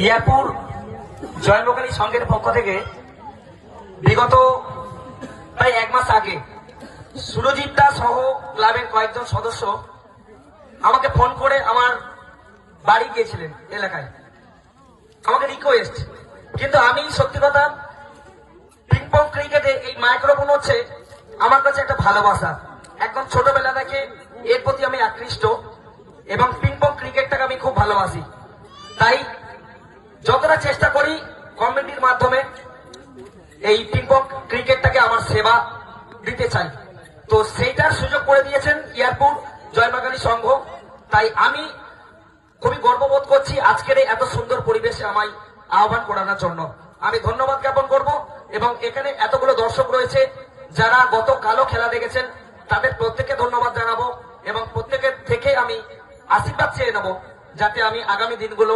ইয়ারপুর জয়ন্তকালী সংঘের পক্ষ থেকে বিগত প্রায় 1 মাস আগে সুরজিৎ দা সহ ক্লাবের কয়েকজন সদস্য আমাকে ফোন করে আমার বাড়ি গিয়েছিলেন এলাকায়, আমাকে রিকোয়েস্ট। কিন্তু আমি সত্যি কথা, পিংপং ক্রিকেটে এই মাইক্রোফোন হচ্ছে আমার কাছে একটা ভালোবাসা। একদম ছোটবেলা থেকে এর প্রতি আমি আকৃষ্ট এবং পিংপং ক্রিকেটটাকে আমি খুব ভালোবাসি। তাই যতটা চেষ্টা করি কমিটির মাধ্যমে এই পিংপং ক্রিকেটটাকে আমার সেবা দিতে চাই, তো সেইটার সুযোগ করে দিয়েছেন ইয়ারপুর জয়মাকালী সংঘ। তাই আমি খুবই গর্ববোধ করছি আজকের এই এত সুন্দর পরিবেশে আমায় আহ্বান করানোর জন্য। আমি ধন্যবাদ জ্ঞাপন করব এবং এখানে এতগুলো দর্শক রয়েছে যারা গতকালও খেলা দেখেছেন, তাদের প্রত্যেককে ধন্যবাদ জানাবো এবং প্রত্যেকের থেকে আমি আশীর্বাদ চেয়ে নেব যাতে আমি আগামী দিনগুলো